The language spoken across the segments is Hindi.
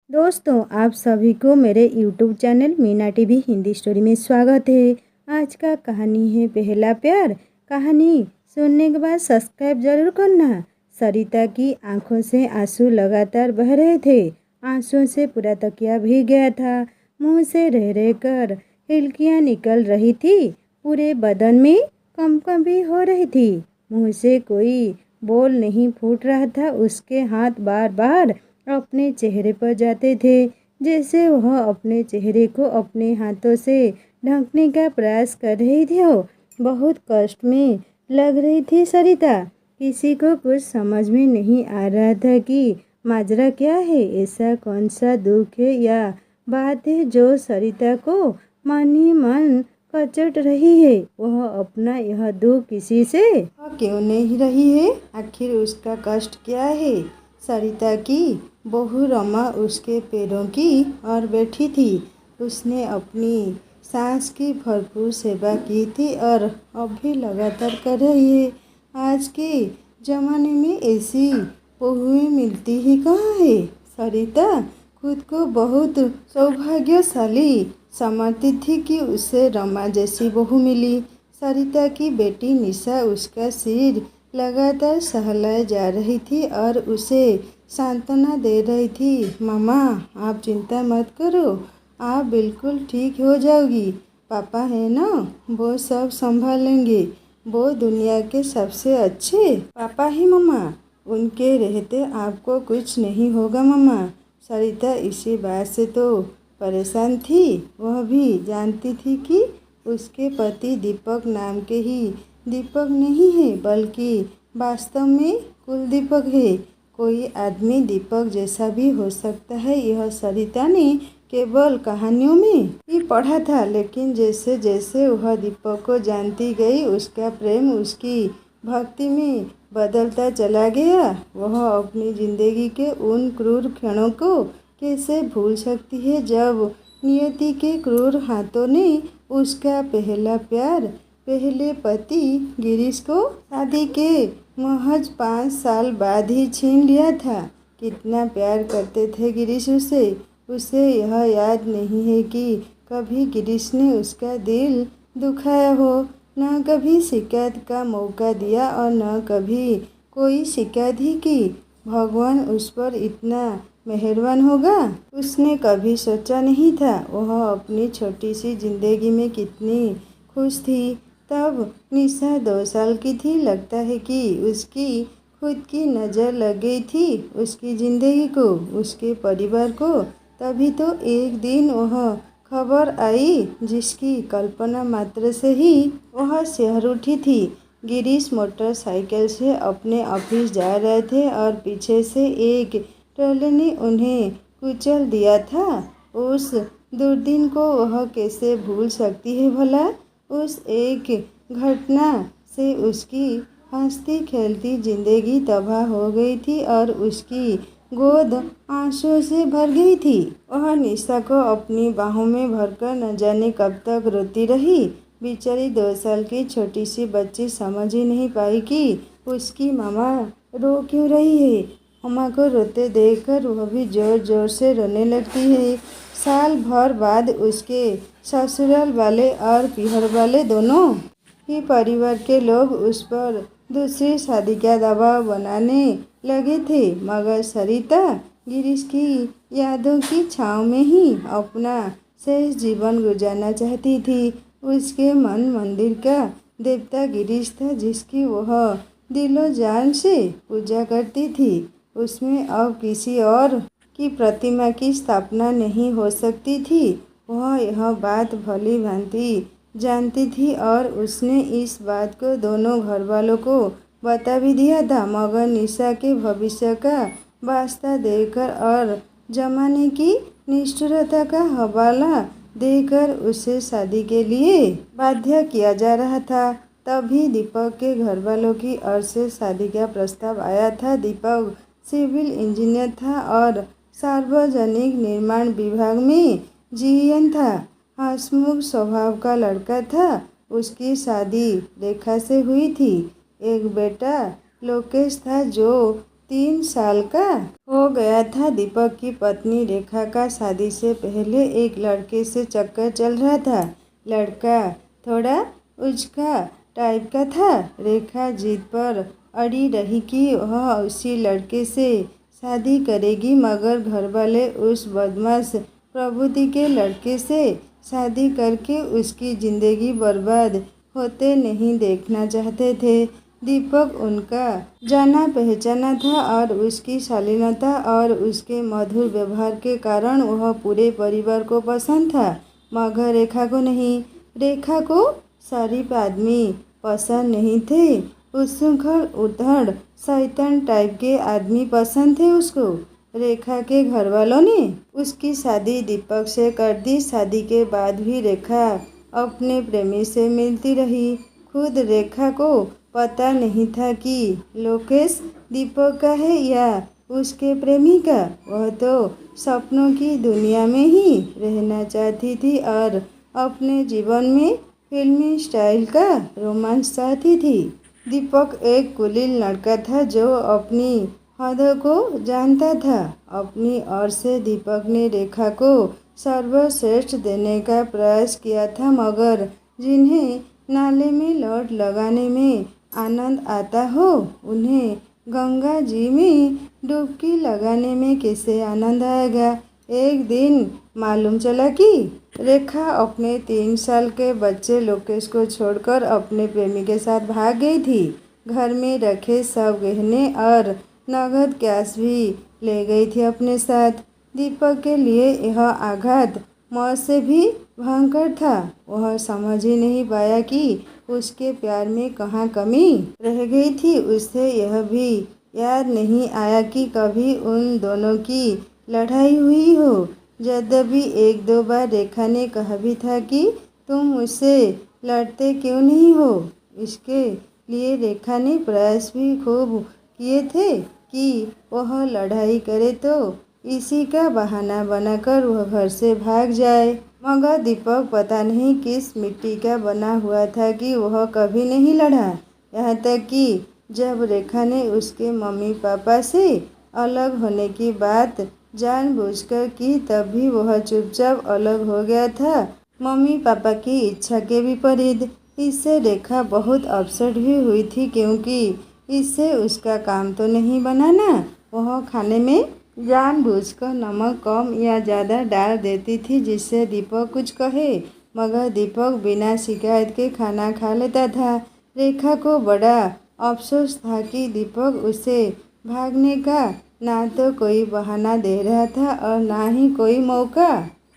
दोस्तों, आप सभी को मेरे YouTube channel Meena TV Hindi story में स्वागत है। आज का कहानी है पहला प्यार। कहानी सुनने के बाद सब्सक्राइब जरूर करना। सरिता की आंखों से आंसू लगातार बह रहे थे। आंसुओं से पूरा तकिया भीग गया था। मुंह से रह रह कर हिलकियाँ निकल रही थी। पूरे बदन में कंपन भी हो रही थी। मुंह से कोई बोल नहीं फूट रहा था। उसके हाथ बार बार अपने चेहरे पर जाते थे, जैसे वह अपने चेहरे को अपने हाथों से ढकने का प्रयास कर रही थी। वो बहुत कष्ट में लग रही थी सरिता। किसी को कुछ समझ में नहीं आ रहा था कि माजरा क्या है। ऐसा कौन सा दुख है या बात है जो सरिता को मन ही मन कचट रही है। वह अपना यह दुख किसी से क्यों नहीं रही है? आखिर उसका कष्ट क्या है? सरिता की बहू रमा उसके पैरों की ओर बैठी थी। उसने अपनी सास की भरपूर सेवा की थी और अब भी लगातार कर रही है। आज के ज़माने में ऐसी बहुएं मिलती ही कहाँ है। सरिता खुद को बहुत सौभाग्यशाली समझती थी कि उसे रमा जैसी बहू मिली। सरिता की बेटी निशा उसका सिर लगातार सहलाए जा रही थी और उसे सांत्वना दे रही थी। मामा, आप चिंता मत करो, आप बिल्कुल ठीक हो जाओगी। पापा है ना, वो सब संभालेंगे। वो दुनिया के सबसे अच्छे पापा ही मामा। उनके रहते आपको कुछ नहीं होगा मामा। सरिता इसी बात से तो परेशान थी। वह भी जानती थी कि उसके पति दीपक नाम के ही दीपक नहीं है, बल्कि वास्तव में कुलदीपक है। कोई आदमी दीपक जैसा भी हो सकता है, यह सरिता ने केवल कहानियों में ही पढ़ा था। लेकिन जैसे जैसे वह दीपक को जानती गई, उसका प्रेम उसकी भक्ति में बदलता चला गया। वह अपनी जिंदगी के उन क्रूर क्षणों को कैसे भूल सकती है जब नियति के क्रूर हाथों ने उसका पहला प्यार, पहले पति गिरीश को शादी के महज 5 साल बाद ही छीन लिया था। कितना प्यार करते थे गिरीश उसे। उसे यह याद नहीं है कि कभी गिरीश ने उसका दिल दुखाया हो, न कभी शिकायत का मौका दिया और न कभी कोई शिकायत ही की। भगवान उस पर इतना मेहरबान होगा, उसने कभी सोचा नहीं था। वह अपनी छोटी सी जिंदगी में कितनी खुश थी। तब निशा 2 साल की थी। लगता है कि उसकी खुद की नज़र लग गई थी उसकी ज़िंदगी को, उसके परिवार को। तभी तो एक दिन वह खबर आई जिसकी कल्पना मात्र से ही वह सिहर उठी थी। गिरीश मोटरसाइकिल से अपने ऑफिस जा रहे थे और पीछे से एक ट्रॉली ने उन्हें कुचल दिया था। उस दुर्दिन को वह कैसे भूल सकती है भला। उस एक घटना से उसकी हंसती खेलती जिंदगी तबाह हो गई थी और उसकी गोद आंसुओं से भर गई थी। वह निशा को अपनी बाहों में भरकर न जाने कब तक रोती रही। बेचारी 2 साल की छोटी सी बच्ची समझ ही नहीं पाई कि उसकी मामा रो क्यों रही है। मामा को रोते देखकर वह भी जोर जोर से रोने लगती है। साल भर बाद उसके ससुराल वाले और पीहर वाले दोनों ही परिवार के लोग उस पर दूसरी शादी का दबाव बनाने लगे थे। मगर सरिता गिरीश की यादों की छाँव में ही अपना शेष जीवन गुजारना चाहती थी। उसके मन मंदिर का देवता गिरीश था, जिसकी वह दिलो जान से पूजा करती थी। उसमें अब किसी और की प्रतिमा की स्थापना नहीं हो सकती थी। वह यह बात भली भांति जानती थी और उसने इस बात को दोनों घर वालों को बता भी दिया था। मगर निशा के भविष्य का वास्ता देकर और जमाने की निष्ठुरता का हवाला देकर उसे शादी के लिए बाध्य किया जा रहा था। तभी दीपक के घर वालों की ओर से शादी का प्रस्ताव आया था। दीपक सिविल इंजीनियर था और सार्वजनिक निर्माण विभाग में जीएन था। हंसमुख स्वभाव का लड़का था। उसकी शादी रेखा से हुई थी। एक बेटा लोकेश था जो 3 साल का हो गया था। दीपक की पत्नी रेखा का शादी से पहले एक लड़के से चक्कर चल रहा था। लड़का थोड़ा उचका टाइप का था। रेखा जिद पर अड़ी रही कि वह उसी लड़के से शादी करेगी, मगर घरवाले उस बदमाश प्रभुति के लड़के से शादी करके उसकी ज़िंदगी बर्बाद होते नहीं देखना चाहते थे। दीपक उनका जाना पहचाना था और उसकी शालीनता और उसके मधुर व्यवहार के कारण वह पूरे परिवार को पसंद था, मगर रेखा को नहीं। रेखा को शरीफ आदमी पसंद नहीं थे। उच्छृंखल उद्धड़ शैतान टाइप के आदमी पसंद थे उसको। रेखा के घरवालों ने उसकी शादी दीपक से कर दी। शादी के बाद भी रेखा अपने प्रेमी से मिलती रही। खुद रेखा को पता नहीं था कि लोकेश दीपक का है या उसके प्रेमी का। वह तो सपनों की दुनिया में ही रहना चाहती थी और अपने जीवन में फिल्मी स्टाइल का रोमांस चाहती थी। दीपक एक कुलीन लड़का था जो अपनी हदों को जानता था। अपनी ओर से दीपक ने रेखा को सर्वश्रेष्ठ देने का प्रयास किया था, मगर जिन्हें नाले में लौट लगाने में आनंद आता हो, उन्हें गंगा जी में डुबकी लगाने में कैसे आनंद आएगा। एक दिन मालूम चला कि रेखा अपने 3 साल के बच्चे लोकेश को छोड़कर अपने प्रेमी के साथ भाग गई थी। घर में रखे सब गहने और नगद कैश भी ले गई थी अपने साथ। दीपक के लिए यह आघात मौत से भी भयंकर था। वह समझ ही नहीं पाया कि उसके प्यार में कहाँ कमी रह गई थी। उससे यह भी याद नहीं आया कि कभी उन दोनों की लड़ाई हुई हो। यद्यपि 1-2 बार रेखा ने कहा भी था कि तुम मुझसे लड़ते क्यों नहीं हो। इसके लिए रेखा ने प्रयास भी खूब किए थे कि वह लड़ाई करे तो इसी का बहाना बनाकर वह घर से भाग जाए, मगर दीपक पता नहीं किस मिट्टी का बना हुआ था कि वह कभी नहीं लड़ा। यहाँ तक कि जब रेखा ने उसके मम्मी पापा से अलग होने की बात जानबूझकर की, तब भी वह चुपचाप अलग हो गया था, मम्मी पापा की इच्छा के विपरीत। इससे रेखा बहुत अपसेट भी हुई थी, क्योंकि इससे उसका काम तो नहीं बनाना। वह खाने में जानबूझकर नमक कम या ज़्यादा डाल देती थी, जिससे दीपक कुछ कहे, मगर दीपक बिना शिकायत के खाना खा लेता था। रेखा को बड़ा अफसोस था कि दीपक उसे भागने का ना तो कोई बहाना दे रहा था और ना ही कोई मौका।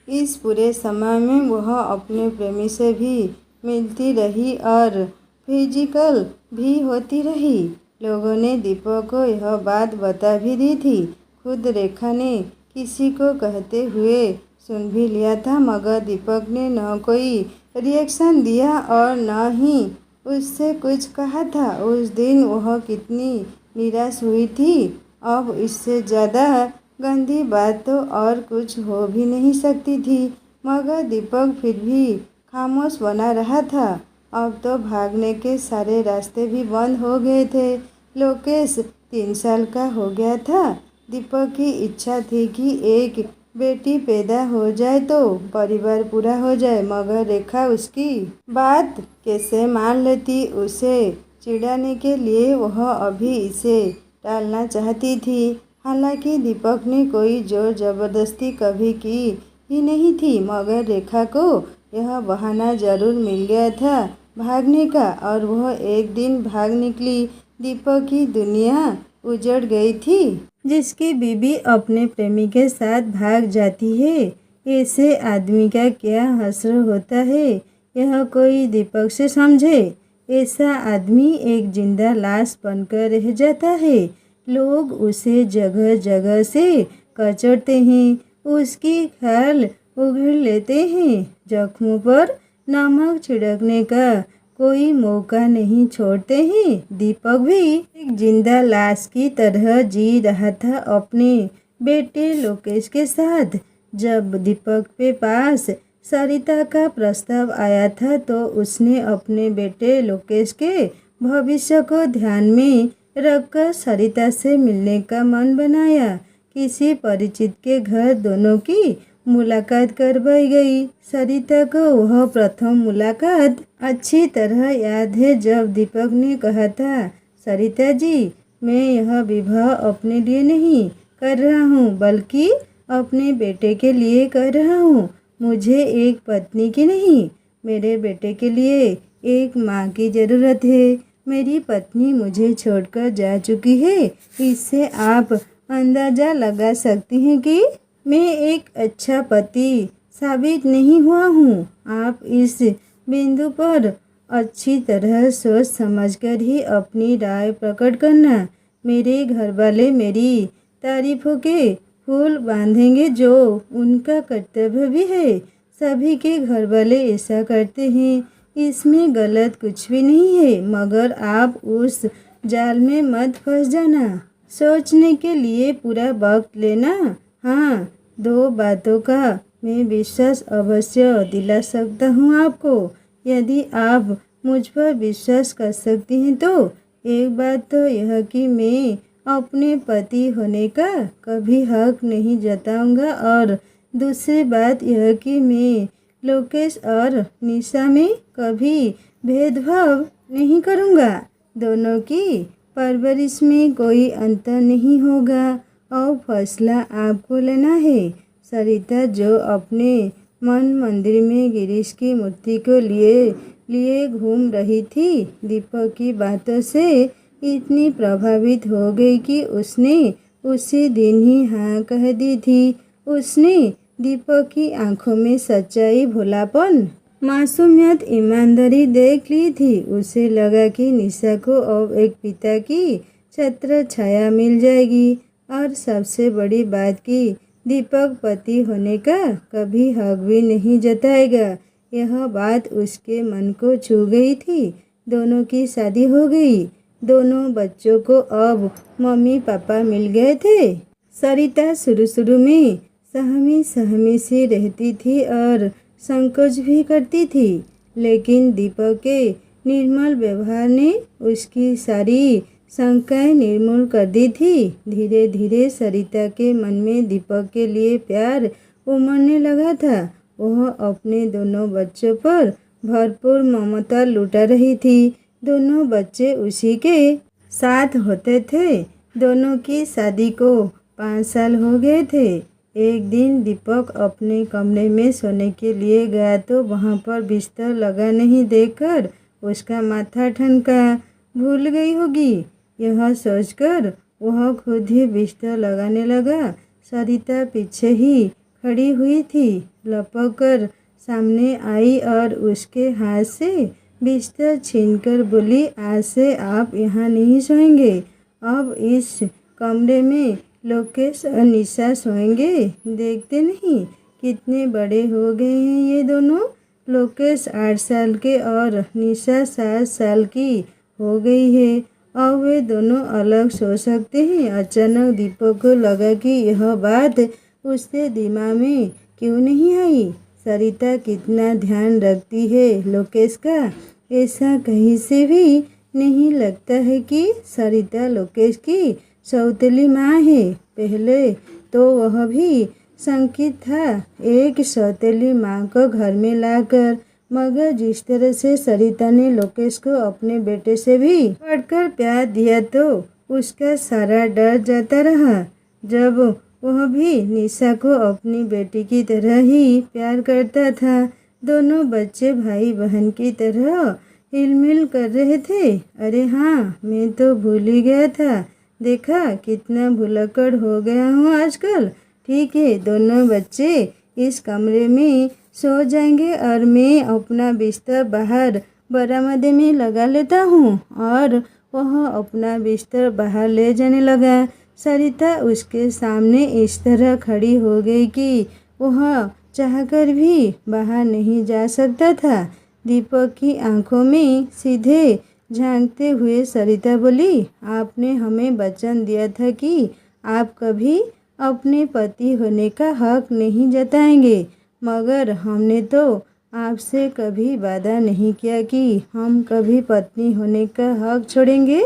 इस पूरे समय में वह अपने प्रेमी से भी मिलती रही और फिजिकल भी होती रही। लोगों ने दीपक को यह बात बता भी दी थी। खुद रेखा ने किसी को कहते हुए सुन भी लिया था, मगर दीपक ने न कोई रिएक्शन दिया और न ही उससे कुछ कहा था। उस दिन वह कितनी निराश हुई थी। अब इससे ज़्यादा गंदी बात तो और कुछ हो भी नहीं सकती थी, मगर दीपक फिर भी खामोश बना रहा था। अब तो भागने के सारे रास्ते भी बंद हो गए थे। लोकेश 3 साल का हो गया था। दीपक की इच्छा थी कि एक बेटी पैदा हो जाए तो परिवार पूरा हो जाए, मगर रेखा उसकी बात कैसे मान लेती। उसे चिढ़ाने के लिए वह अभी इसे टालना चाहती थी। हालांकि दीपक ने कोई जोर जबरदस्ती कभी की ही नहीं थी, मगर रेखा को यह बहाना जरूर मिल गया था भागने का, और वह एक दिन भाग निकली। दीपक की दुनिया उजड़ गई थी। जिसकी बीवी अपने प्रेमी के साथ भाग जाती है, ऐसे आदमी का क्या हश्र होता है, यह कोई दीपक से समझे। ऐसा आदमी एक जिंदा लाश बनकर रह जाता है। लोग उसे जगह जगह से कचरते हैं, उसकी खाल उगल लेते हैं। जख्मों पर नमक छिड़कने का कोई मौका नहीं छोड़ते हैं। दीपक भी एक जिंदा लाश की तरह जी रहा था अपने बेटे लोकेश के साथ। जब दीपक के पास सरिता का प्रस्ताव आया था, तो उसने अपने बेटे लोकेश के भविष्य को ध्यान में रखकर सरिता से मिलने का मन बनाया। किसी परिचित के घर दोनों की मुलाकात करवाई गई। सरिता को वह प्रथम मुलाकात अच्छी तरह याद है, जब दीपक ने कहा था, सरिता जी, मैं यह विवाह अपने लिए नहीं कर रहा हूँ, बल्कि अपने बेटे के लिए कर रहा हूँ। मुझे एक पत्नी की नहीं, मेरे बेटे के लिए एक माँ की ज़रूरत है। मेरी पत्नी मुझे छोड़कर जा चुकी है। इससे आप अंदाज़ा लगा सकती हैं कि मैं एक अच्छा पति साबित नहीं हुआ हूँ। आप इस बिंदु पर अच्छी तरह सोच समझकर ही अपनी राय प्रकट करना। मेरे घरवाले मेरी तारीफों के फूल बांधेंगे, जो उनका कर्तव्य भी है। सभी के घरवाले ऐसा करते हैं, इसमें गलत कुछ भी नहीं है, मगर आप उस जाल में मत फंस जाना। सोचने के लिए पूरा वक्त लेना। हाँ, 2 बातों का मैं विश्वास अवश्य दिला सकता हूँ आपको। यदि आप मुझ पर विश्वास कर सकती हैं तो एक बात तो यह कि मैं अपने पति होने का कभी हक नहीं जताऊंगा, और दूसरी बात यह कि मैं लोकेश और निशा में कभी भेदभाव नहीं करूंगा। दोनों की परवरिश में कोई अंतर नहीं होगा और फैसला आपको लेना है। सरिता जो अपने मन मंदिर में गिरीश की मूर्ति को लिए घूम रही थी, दीपक की बातों से इतनी प्रभावित हो गई कि उसने उसी दिन ही हाँ कह दी थी। उसने दीपक की आंखों में सच्चाई, भोलापन, मासूमियत, ईमानदारी देख ली थी। उसे लगा कि निशा को अब एक पिता की छत्र छाया मिल जाएगी, और सबसे बड़ी बात कि दीपक पति होने का कभी हक भी नहीं जताएगा। यह बात उसके मन को छू गई थी। दोनों की शादी हो गई। दोनों बच्चों को अब मम्मी पापा मिल गए थे। सरिता शुरू में सहमी सी रहती थी और संकोच भी करती थी, लेकिन दीपक के निर्मल व्यवहार ने उसकी सारी शंकाएं निर्मूल कर दी थी। धीरे धीरे सरिता के मन में दीपक के लिए प्यार उमड़ने लगा था। वह अपने दोनों बच्चों पर भरपूर ममता लुटा रही थी। दोनों बच्चे उसी के साथ होते थे। दोनों की शादी को 5 साल हो गए थे। एक दिन दीपक अपने कमरे में सोने के लिए गया तो वहाँ पर बिस्तर लगा नहीं देखकर उसका माथा ठनका। भूल गई होगी, यह सोचकर वह खुद ही बिस्तर लगाने लगा। सरिता पीछे ही खड़ी हुई थी, लपक कर सामने आई और उसके हाथ से बिस्तर छीनकर बोली, आज से आप यहाँ नहीं सोएंगे, अब इस कमरे में लोकेश और निशा सोएंगे। देखते नहीं कितने बड़े हो गए हैं ये दोनों। लोकेश 8 साल के और निशा 7 साल की हो गई है। अब वे दोनों अलग सो सकते हैं। अचानक दीपक को लगा कि यह बात उसके दिमाग में क्यों नहीं आई। सरिता कितना ध्यान रखती है लोकेश का, ऐसा कहीं से भी नहीं लगता है कि सरिता लोकेश की सौतेली माँ है। पहले तो वह भी शंकित था एक सौतेली माँ को घर में लाकर, मगर जिस तरह से सरिता ने लोकेश को अपने बेटे से भी बढ़कर प्यार दिया तो उसका सारा डर जाता रहा। जब वह भी निशा को अपनी बेटी की तरह ही प्यार करता था। दोनों बच्चे भाई बहन की तरह हिलमिल कर रहे थे। अरे हाँ, मैं तो भूल ही गया था। देखा कितना भुलक्कड़ हो गया हूँ आजकल। ठीक है, दोनों बच्चे इस कमरे में सो जाएंगे और मैं अपना बिस्तर बाहर बरामदे में लगा लेता हूँ। और वह अपना बिस्तर बाहर ले जाने लगा। सरिता उसके सामने इस तरह खड़ी हो गई कि वह चाहकर भी बाहर नहीं जा सकता था। दीपक की आंखों में सीधे झांकते हुए सरिता बोली, आपने हमें वचन दिया था कि आप कभी अपने पति होने का हक नहीं जताएंगे, मगर हमने तो आपसे कभी वादा नहीं किया कि हम कभी पत्नी होने का हक छोड़ेंगे।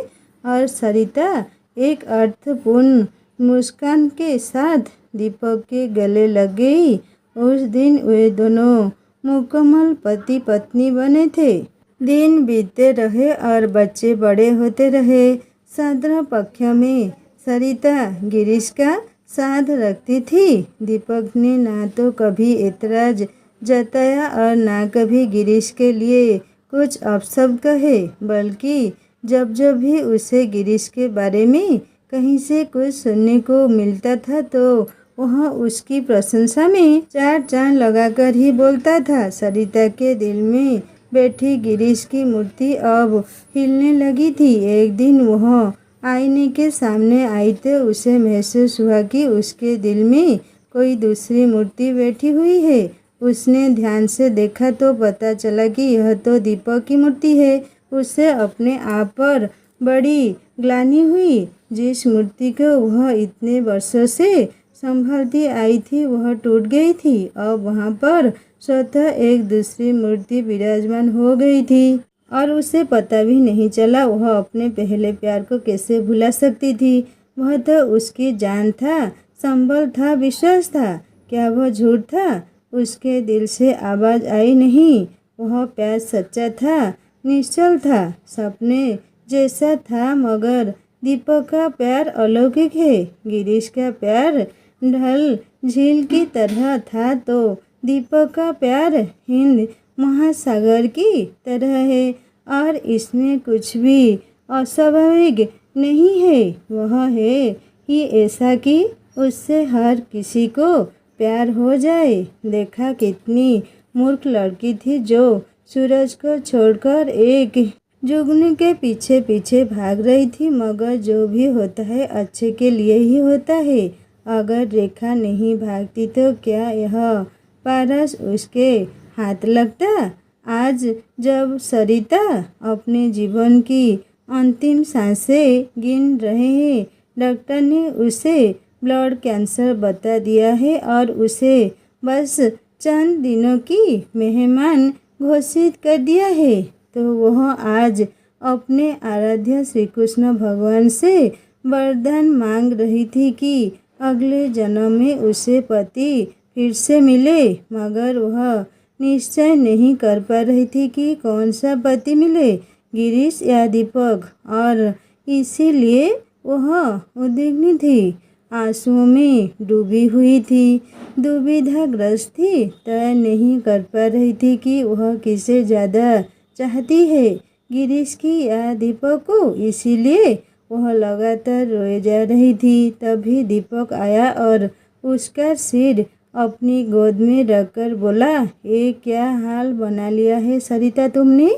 और सरिता एक अर्थपूर्ण मुस्कान के साथ दीपक के गले लग गई। उस दिन वे दोनों मुकम्मल पति पत्नी बने थे। दिन बीतते रहे और बच्चे बड़े होते रहे। श्राद्ध पक्ष में सरिता गिरीश का साथ रखती थी। दीपक ने ना तो कभी ऐतराज जताया और ना कभी गिरीश के लिए कुछ अपशब्द कहे, बल्कि जब जब भी उसे गिरीश के बारे में कहीं से कुछ सुनने को मिलता था तो वह उसकी प्रशंसा में चार चांद लगाकर ही बोलता था। सरिता के दिल में बैठी गिरीश की मूर्ति अब हिलने लगी थी। एक दिन वह आईने के सामने आई तो उसे महसूस हुआ कि उसके दिल में कोई दूसरी मूर्ति बैठी हुई है। उसने ध्यान से देखा तो पता चला कि यह तो दीपक की मूर्ति है। उसे अपने आप पर बड़ी ग्लानि हुई। जिस मूर्ति को वह इतने वर्षों से संभालती आई थी वह टूट गई थी। अब वहाँ पर स्वतः एक दूसरी मूर्ति विराजमान हो गई थी और उसे पता भी नहीं चला वह अपने पहले प्यार को कैसे भुला सकती थी। वह तो उसकी जान था, संबल था, विश्वास था। क्या वह झूठ था? उसके दिल से आवाज़ आई नहीं। वह प्यार सच्चा था, निश्चल था, सपने जैसा था। मगर दीपक का प्यार अलौकिक है। गिरीश का प्यार ढल झील की तरह था तो दीपक का प्यार हिंद महासागर की तरह है और इसमें कुछ भी अस्वाभाविक नहीं है। वह है ही ऐसा कि उससे हर किसी को प्यार हो जाए। देखा कितनी मूर्ख लड़की थी जो सूरज को छोड़कर एक जुगनू के पीछे पीछे भाग रही थी। मगर जो भी होता है अच्छे के लिए ही होता है। अगर रेखा नहीं भागती तो क्या यह पारस उसके हाथ लगता? आज जब सरिता अपने जीवन की अंतिम सांसें गिन रहे हैं, डॉक्टर ने उसे ब्लड कैंसर बता दिया है और उसे बस चंद दिनों की मेहमान घोषित कर दिया है, तो वह आज अपने आराध्य श्री कृष्ण भगवान से वरदान मांग रही थी कि अगले जन्म में उसे पति फिर से मिले। मगर वह निश्चय नहीं कर पा रही थी कि कौन सा पति मिले, गिरीश या दीपक, और इसीलिए वह उद्विग्न थी, आंसुओं में डूबी हुई थी, दुविधाग्रस्त थी, तय नहीं कर पा रही थी कि वह किसे ज़्यादा चाहती है, गिरीश की या दीपक को। इसीलिए वह लगातार रोए जा रही थी। तभी दीपक आया और उसका सिर अपनी गोद में रखकर बोला, ये क्या हाल बना लिया है सरिता तुमने?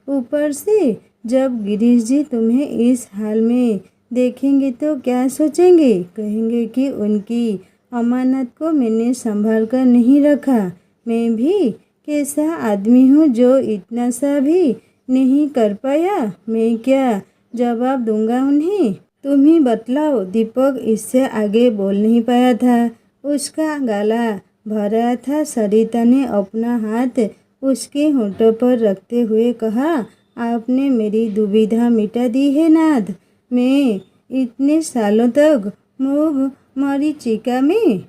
ऊपर से जब गिरीश जी तुम्हें इस हाल में देखेंगे तो क्या सोचेंगे? कहेंगे कि उनकी अमानत को मैंने संभाल कर नहीं रखा। मैं भी कैसा आदमी हूँ जो इतना सा भी नहीं कर पाया। मैं क्या जवाब दूंगा उन्हें? तुम ही बतलाओ। दीपक इससे आगे बोल नहीं पाया था। उसका गला भरा था। सरिता ने अपना हाथ उसके होठों पर रखते हुए कहा, आपने मेरी दुविधा मिटा दी है नाथ। मैं इतने सालों तक मूग मरीचिका में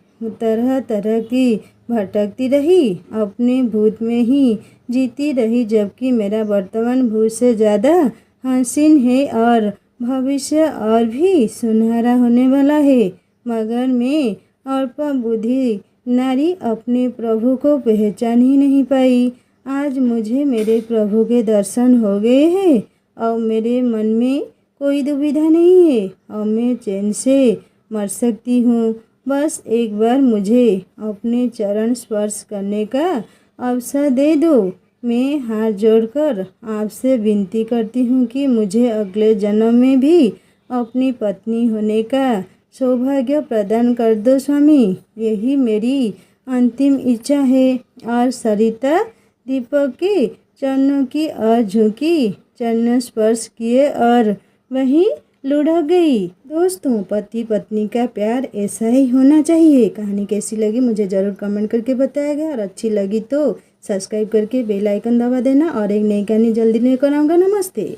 तरह तरह की भटकती रही, अपने भूत में ही जीती रही, जबकि मेरा वर्तमान भूत से ज़्यादा हसीन है और भविष्य और भी सुनहरा होने वाला है। मगर मैं अल्प बुद्धि नारी अपने प्रभु को पहचान ही नहीं पाई। आज मुझे मेरे प्रभु के दर्शन हो गए हैं। अब मेरे मन में कोई दुविधा नहीं है। अब मैं चैन से मर सकती हूँ। बस एक बार मुझे अपने चरण स्पर्श करने का अवसर दे दो। मैं हाथ जोड़कर आपसे विनती करती हूँ कि मुझे अगले जन्म में भी अपनी पत्नी होने का सौभाग्य प्रदान कर दो स्वामी। यही मेरी अंतिम इच्छा है। और सरिता दीपक के चरणों की ओर झुकी, चरण स्पर्श किए और वहीं लुढ़क गई। दोस्तों, पति पत्नी का प्यार ऐसा ही होना चाहिए। कहानी कैसी लगी मुझे ज़रूर कमेंट करके बताएगा और अच्छी लगी तो सब्सक्राइब करके बेल आइकन दबा देना और एक नई कहानी जल्दी लेकर आऊँगा। नमस्ते।